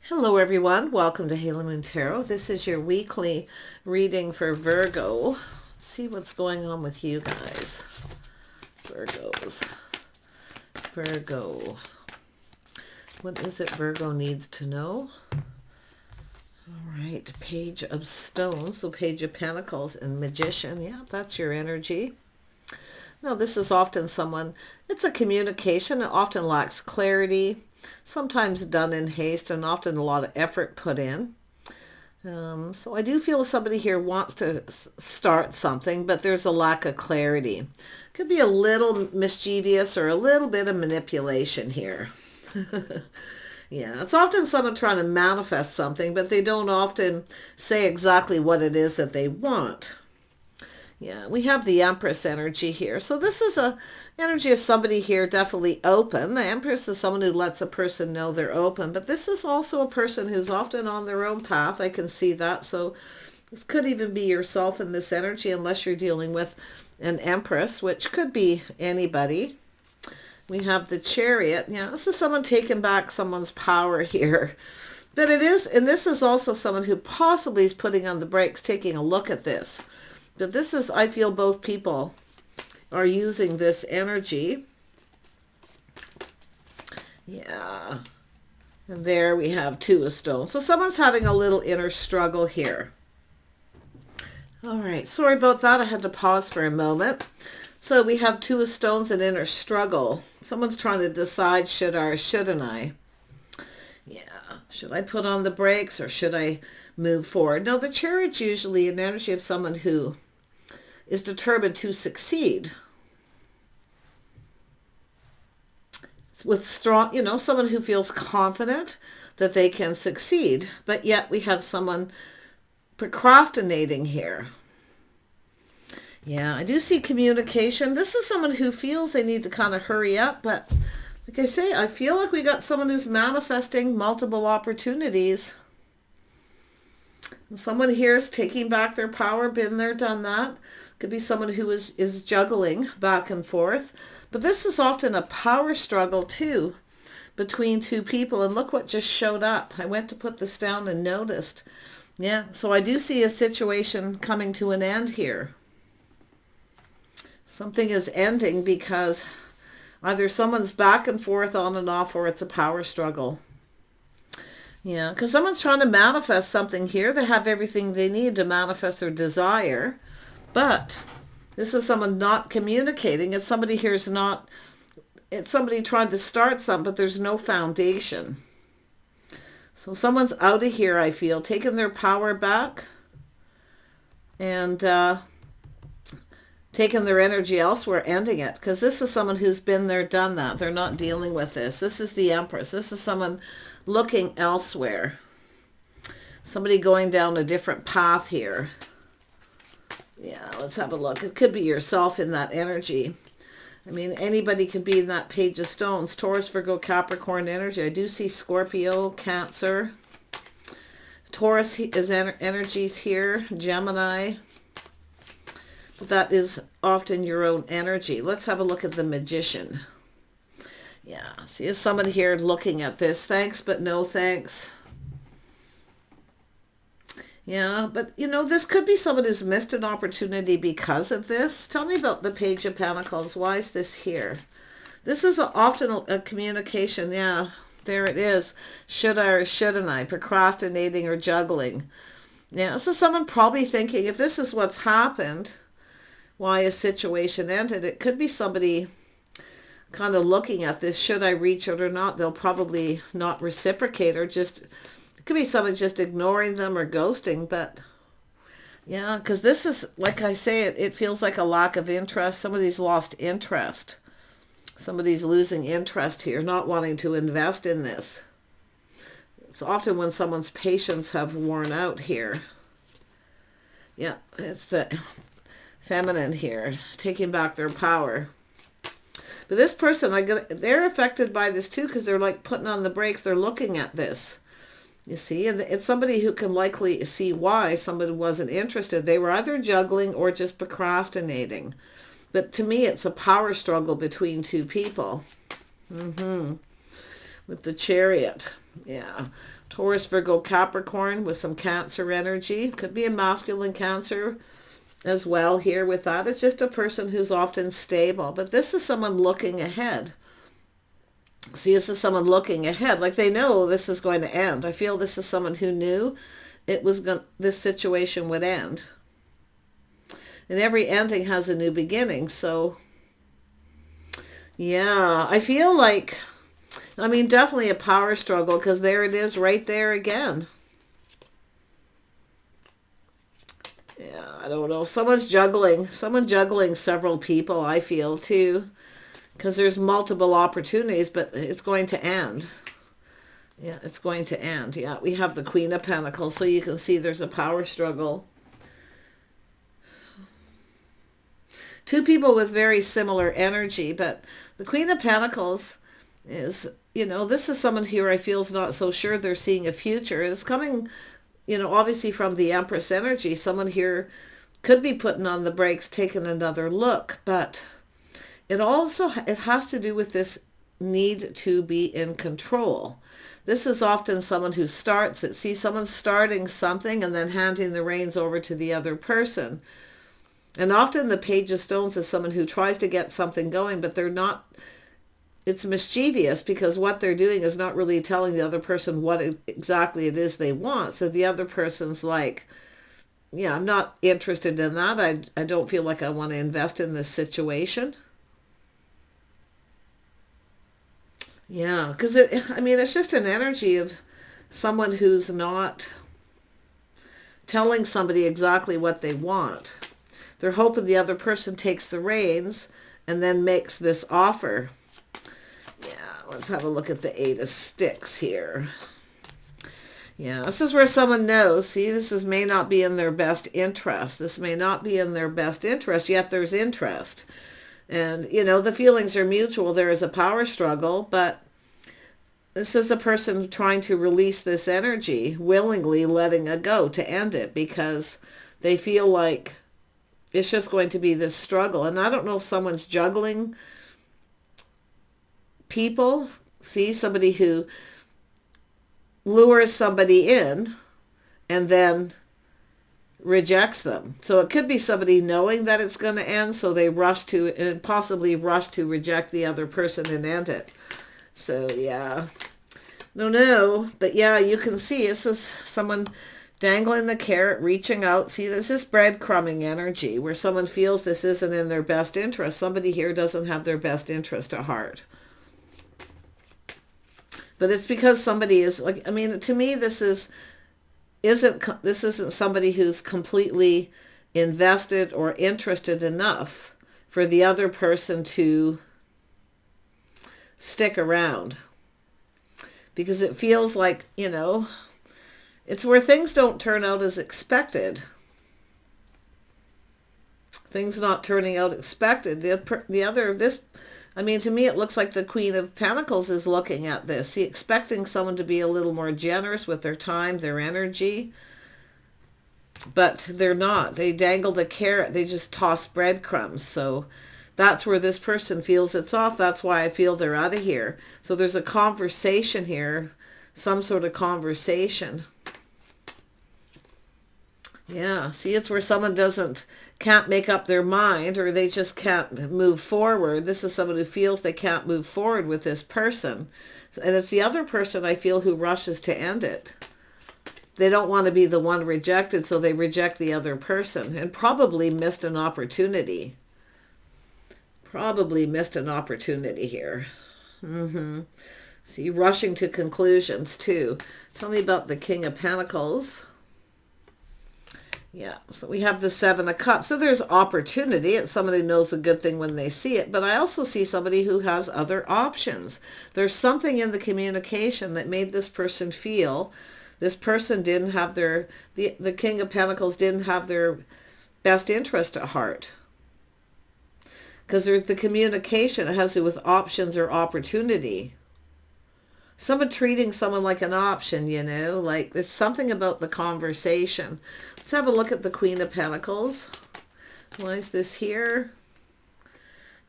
Hello everyone, welcome to Halo Moon Tarot. This is your weekly reading for Virgo. Let's see what's going on with you guys. Virgo. What is it Virgo needs to know? All right, Page of Stones, so Page of Pentacles and Magician. Yeah, that's your energy. Now, this is often someone, it's a communication. It often lacks clarity, sometimes done in haste, and often a lot of effort put in. So I do feel somebody here wants to start something, but there's a lack of clarity. Could be a little mischievous or a little bit of manipulation here. Yeah, it's often someone trying to manifest something, but they don't often say exactly what it is that they want. Yeah, we have the Empress energy here. So this is a energy of somebody here definitely open. The Empress is someone who lets a person know they're open. But this is also a person who's often on their own path. I can see that. So this could even be yourself in this energy, unless you're dealing with an Empress, which could be anybody. We have the Chariot. Yeah, this is someone taking back someone's power here. But it is, and this is also someone who possibly is putting on the brakes, taking a look at this. But this is, I feel both people are using this energy. Yeah. And there we have Two of Stones. So someone's having a little inner struggle here. All right. Sorry about that. I had to pause for a moment. So we have Two of Stones and inner struggle. Someone's trying to decide, should I or shouldn't I? Yeah. Should I put on the brakes or should I move forward? No, the Chariot's usually an energy of someone who is determined to succeed. With strong, someone who feels confident that they can succeed. But yet we have someone procrastinating here. Yeah, I do see communication. This is someone who feels they need to kind of hurry up. But like I say, I feel like we got someone who's manifesting multiple opportunities. And someone here is taking back their power, been there, done that. Could be someone who is juggling back and forth. But this is often a power struggle too between two people. And look what just showed up. I went to put this down and noticed. Yeah, so I do see a situation coming to an end here. Something is ending because either someone's back and forth on and off or it's a power struggle. Yeah, because someone's trying to manifest something here. They have everything they need to manifest their desire. But this is someone not communicating. It's somebody here's not, it's somebody trying to start something, but there's no foundation. So someone's out of here, I feel, taking their power back and taking their energy elsewhere, ending it. Because this is someone who's been there, done that. They're not dealing with this. This is the Empress. This is someone looking elsewhere. Somebody going down a different path here. Yeah, let's have a look. It could be yourself in that energy. I mean, anybody could be in that Page of Stones. Taurus, Virgo, Capricorn energy. I do see Scorpio, Cancer. Taurus is energies here. Gemini. But that is often your own energy. Let's have a look at the Magician. Yeah, see, is someone here looking at this? Thanks, but no thanks. Yeah, but this could be someone who's missed an opportunity because of this. Tell me about the Page of Pentacles. Why is this here? This is often a communication. Yeah, there it is. Should I or shouldn't I? Procrastinating or juggling. Yeah, so someone probably thinking, if this is what's happened, why a situation ended, it could be somebody kind of looking at this. Should I reach it or not? They'll probably not reciprocate or just... It could be someone just ignoring them or ghosting, but yeah, because this is, like I say, it feels like a lack of interest. Somebody's lost interest. Somebody's losing interest here, not wanting to invest in this. It's often when someone's patience have worn out here. Yeah, it's the feminine here, taking back their power. But this person, they're affected by this too, because they're like putting on the brakes. They're looking at this. You see, and it's somebody who can likely see why somebody wasn't interested. They were either juggling or just procrastinating. But to me, it's a power struggle between two people. With the Chariot. Yeah. Taurus, Virgo, Capricorn with some Cancer energy. Could be a masculine Cancer as well here with that. It's just a person who's often stable. But this is someone looking ahead. See, this is someone looking ahead. Like they know this is going to end. I feel this is someone who knew this situation would end. And every ending has a new beginning. So, yeah, I feel like, I mean, definitely a power struggle, because there it is right there again. Yeah, I don't know. Someone's juggling several people, I feel, too. Because there's multiple opportunities, but it's going to end. Yeah, it's going to end. Yeah, we have the Queen of Pentacles, so you can see there's a power struggle. Two people with very similar energy, but the Queen of Pentacles is, you know, this is someone here I feel is not so sure they're seeing a future. It's coming, you know, obviously from the Empress energy. Someone here could be putting on the brakes, taking another look, but it has to do with this need to be in control. This is often someone who starts it. See, someone's starting something and then handing the reins over to the other person. And often the Page of Stones is someone who tries to get something going, but they're not, it's mischievous, because what they're doing is not really telling the other person what exactly it is they want. So the other person's like, yeah, I'm not interested in that. I don't feel like I want to invest in this situation. Yeah, because it's just an energy of someone who's not telling somebody exactly what they want. They're hoping the other person takes the reins and then makes this offer. Yeah, let's have a look at the Eight of Sticks here. Yeah, this is where someone knows. See, may not be in their best interest. This may not be in their best interest, yet there's interest. And, you know, the feelings are mutual. There is a power struggle, but this is a person trying to release this energy, willingly letting it go to end it, because they feel like it's just going to be this struggle. And I don't know if someone's juggling people. See, somebody who lures somebody in and then rejects them. So it could be somebody knowing that it's going to end, so they possibly rush to reject the other person and end it. So yeah, no, but yeah, you can see this is someone dangling the carrot, reaching out. See, this is breadcrumbing energy where someone feels this isn't in their best interest. Somebody here doesn't have their best interest at heart. But it's because somebody is like, I mean, to me, this isn't somebody who's completely invested or interested enough for the other person to stick around. Because it feels like, you know, it's where things don't turn out as expected. Things not turning out expected. To me, it looks like the Queen of Pentacles is looking at this. See, expecting someone to be a little more generous with their time, their energy. But they're not. They dangle the carrot. They just toss breadcrumbs. So that's where this person feels it's off. That's why I feel they're out of here. So there's a conversation here. Some sort of conversation. Yeah, see, it's where someone can't make up their mind, or they just can't move forward. This is someone who feels they can't move forward with this person. And it's the other person, I feel, who rushes to end it. They don't want to be the one rejected, so they reject the other person, and probably missed an opportunity. Probably missed an opportunity here. See, rushing to conclusions, too. Tell me about the King of Pentacles. Yeah, so we have the Seven of Cups. So there's opportunity. It's somebody who knows a good thing when they see it. But I also see somebody who has other options. There's something in the communication that made this person feel this person didn't have the King of Pentacles didn't have their best interest at heart. Because there's the communication that has to do with options or opportunity. Someone treating someone like an option, you know, like it's something about the conversation. Let's have a look at the Queen of Pentacles. Why is this here?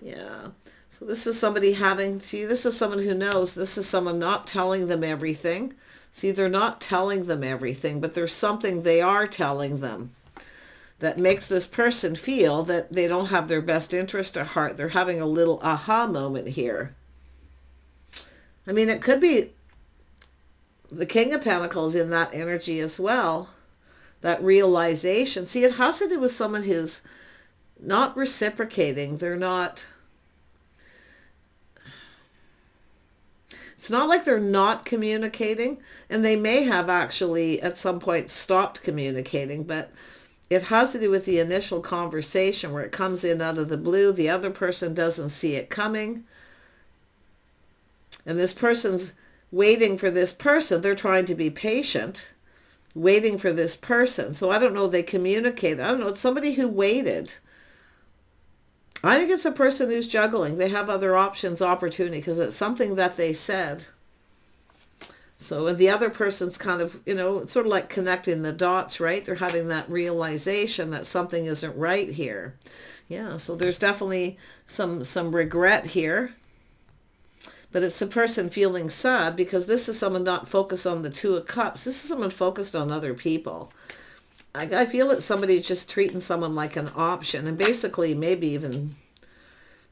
Yeah. So this is somebody having, see, this is someone who knows. This is someone not telling them everything. See, they're not telling them everything, but there's something they are telling them that makes this person feel that they don't have their best interest at heart. They're having a little aha moment here. I mean, it could be the King of Pentacles in that energy as well. That realization. See, it has to do with someone who's not reciprocating. They're not... It's not like they're not communicating, and they may have actually at some point stopped communicating, but it has to do with the initial conversation where it comes in out of the blue. The other person doesn't see it coming, and this person's waiting for this person. They're trying to be patient, waiting for this person. So I don't know, they communicate. I don't know, it's somebody who waited. I think it's a person who's juggling. They have other options, opportunity, because it's something that they said. So, and the other person's kind of, you know, it's sort of like connecting the dots, right? They're having that realization that something isn't right here. Yeah, so there's definitely some regret here. But it's a person feeling sad because this is someone not focused on the Two of Cups. This is someone focused on other people. I feel that somebody's just treating someone like an option, and basically maybe even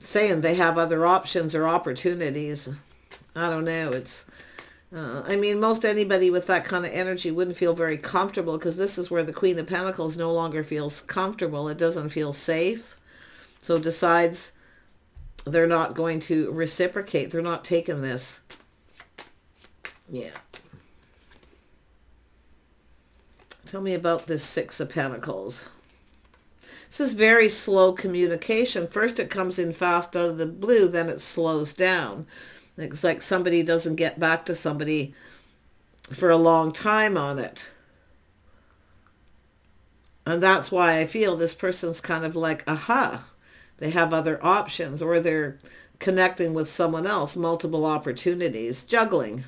saying they have other options or opportunities. I don't know. It's, I mean, most anybody with that kind of energy wouldn't feel very comfortable, because this is where the Queen of Pentacles no longer feels comfortable. It doesn't feel safe. So decides they're not going to reciprocate. They're not taking this. Yeah. Tell me about this Six of Pentacles. This is very slow communication. First it comes in fast out of the blue, then it slows down. It's like somebody doesn't get back to somebody for a long time on it. And that's why I feel this person's kind of like, aha, they have other options, or they're connecting with someone else, multiple opportunities, juggling.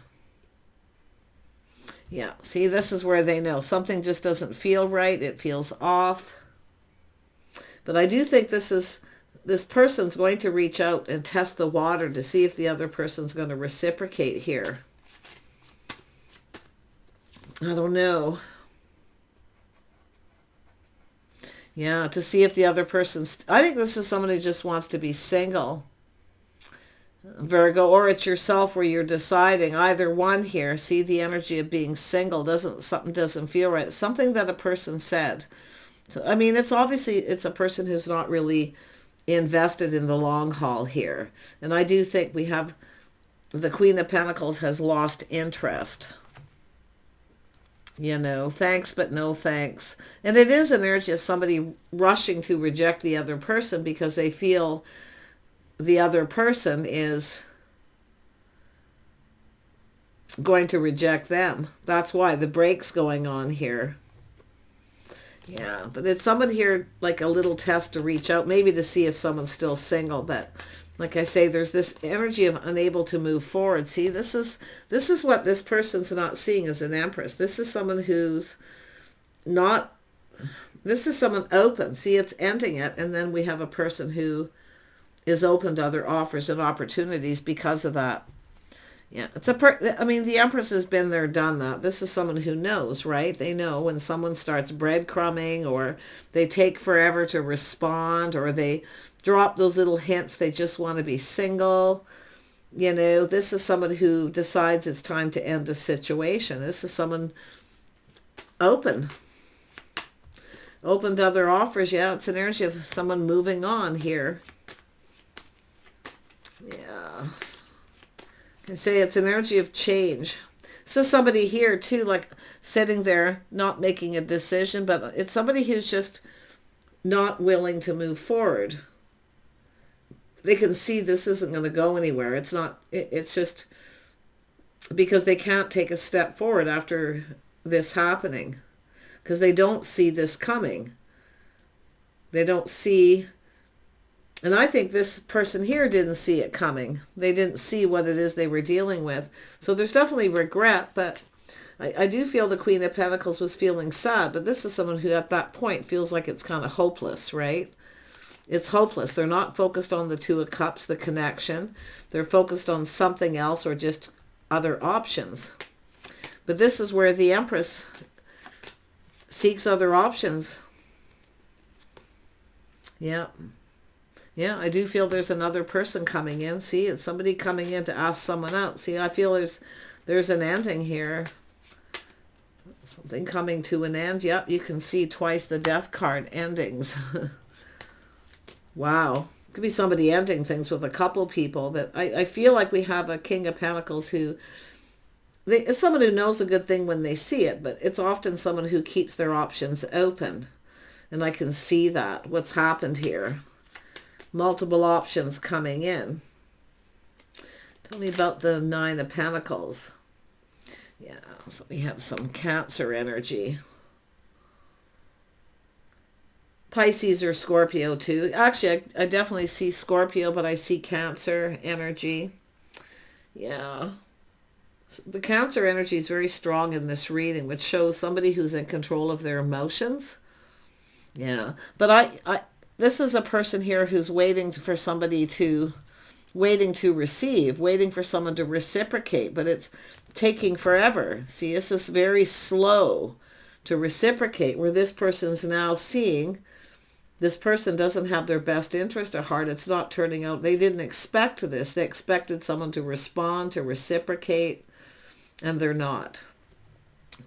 Yeah, see, this is where they know something just doesn't feel right. It feels off. But I do think this person's going to reach out and test the water to see if the other person's going to reciprocate here. I don't know. Yeah, to see if the other person's... I think this is someone who just wants to be single. Virgo, or it's yourself where you're deciding. Either one here. See, the energy of being single, something doesn't feel right. It's something that a person said. So I mean, it's obviously it's a person who's not really invested in the long haul here. And I do think we have the Queen of Pentacles has lost interest. You know, thanks but no thanks. And it is an energy of somebody rushing to reject the other person because they feel the other person is going to reject them. That's why the break's going on here. Yeah, but it's someone here, like a little test to reach out, maybe to see if someone's still single. But like I say, there's this energy of unable to move forward. See, this is what this person's not seeing as an Empress. This is someone who's not, this is someone open. See, it's ending it. And then we have a person who is open to other offers and opportunities because of that. Yeah, it's I mean, the Empress has been there, done that. This is someone who knows, right? They know when someone starts breadcrumbing, or they take forever to respond, or they drop those little hints they just want to be single. You know, this is someone who decides it's time to end a situation. This is someone open to other offers. Yeah, it's an energy of someone moving on here. Yeah. I say it's an energy of change. So somebody here too, like sitting there, not making a decision, but it's somebody who's just not willing to move forward. They can see this isn't going to go anywhere. It's just because they can't take a step forward after this happening, because they don't see this coming. They don't see... And I think this person here didn't see it coming. They didn't see what it is they were dealing with. So there's definitely regret, but I do feel the Queen of Pentacles was feeling sad. But this is someone who at that point feels like it's kind of hopeless, right? It's hopeless. They're not focused on the Two of Cups, the connection. They're focused on something else or just other options. But this is where the Empress seeks other options. Yeah. Yeah, I do feel there's another person coming in. See, it's somebody coming in to ask someone out. See, I feel there's an ending here. Something coming to an end. Yep, you can see twice the Death card, endings. Wow. Could be somebody ending things with a couple people, but I feel like we have a King of Pentacles who, it's someone who knows a good thing when they see it, but it's often someone who keeps their options open. And I can see that, what's happened here. Multiple options coming in. Tell me about the Nine of Pentacles. Yeah, so we have some Cancer energy. Pisces or Scorpio too. Actually, I definitely see Scorpio, but I see Cancer energy. Yeah. The Cancer energy is very strong in this reading, which shows somebody who's in control of their emotions. Yeah. But this is a person here who's waiting for somebody to, waiting to receive, waiting for someone to reciprocate, but it's taking forever. See, this is very slow to reciprocate, where this person's now seeing this person doesn't have their best interest at heart. It's not turning out, they didn't expect this. They expected someone to respond, to reciprocate, and they're not.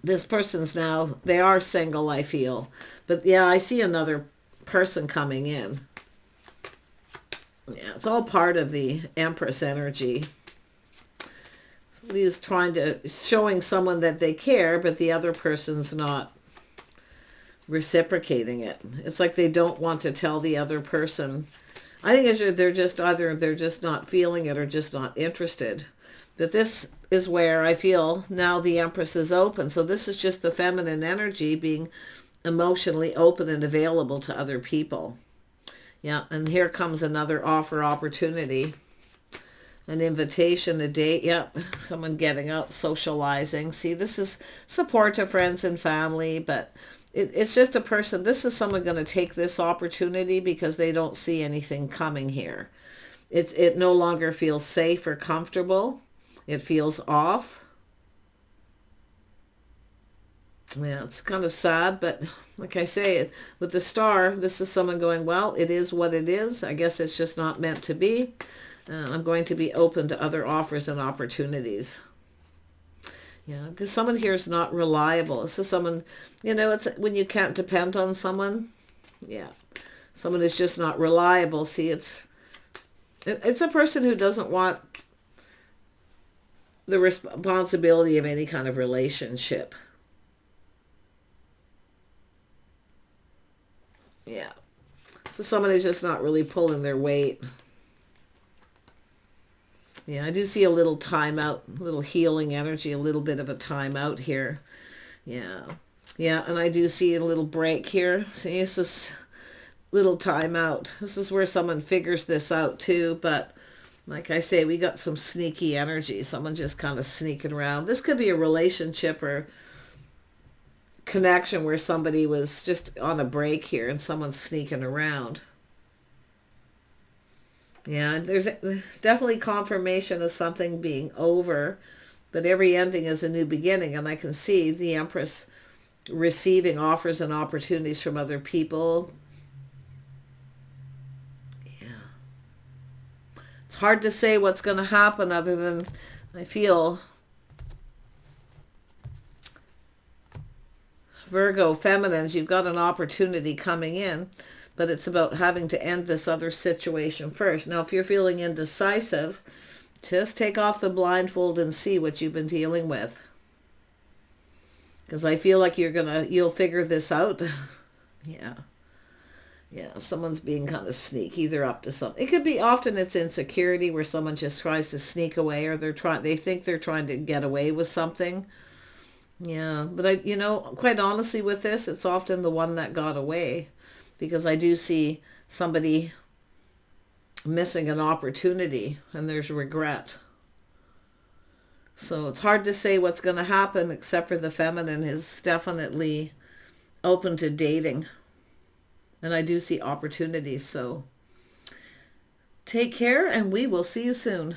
This person's now, they are single, I feel. But yeah, I see another person coming in. Yeah, it's all part of the Empress energy. Somebody who's showing someone that they care, but the other person's not reciprocating it. It's like they don't want to tell the other person. I think they're just either they're just not feeling it or just not interested. But this is where I feel now the Empress is open. So this is just the feminine energy being emotionally open and available to other people. Yeah, and here comes another offer opportunity. An invitation, a date. Yep, someone getting out, socializing. See, this is support to friends and family, but it's just a person. This is someone going to take this opportunity because they don't see anything coming here. It no longer feels safe or comfortable. It feels off. Yeah, it's kind of sad, but like I say, with the Star, this is someone going, well, it is what it is. I guess it's just not meant to be. I'm going to be open to other offers and opportunities. Yeah, because someone here is not reliable. This is someone, it's when you can't depend on someone. Yeah, someone is just not reliable. See, it's a person who doesn't want the responsibility of any kind of relationship. Yeah, so someone is just not really pulling their weight. Yeah, I do see a little timeout, a little healing energy, a little bit of a timeout here. Yeah. Yeah, and I do see a little break here. See, it's this little timeout. This is where someone figures this out too, but like I say, we got some sneaky energy. Someone just kind of sneaking around. This could be a relationship or connection where somebody was just on a break here and someone's sneaking around. Yeah, there's definitely confirmation of something being over, but every ending is a new beginning, and I can see the Empress receiving offers and opportunities from other people. Yeah. It's hard to say what's going to happen other than I feel Virgo feminines, you've got an opportunity coming in. But it's about having to end this other situation first. Now, if you're feeling indecisive, just take off the blindfold and see what you've been dealing with. Because I feel like you'll figure this out. Yeah. Yeah, someone's being kind of sneaky. They're up to something. It could be often it's insecurity where someone just tries to sneak away, or they think they're trying to get away with something. Yeah, but quite honestly with this, it's often the one that got away. Because I do see somebody missing an opportunity and there's regret. So it's hard to say what's going to happen, except for the feminine is definitely open to dating. And I do see opportunities. So Take care, and we will see you soon.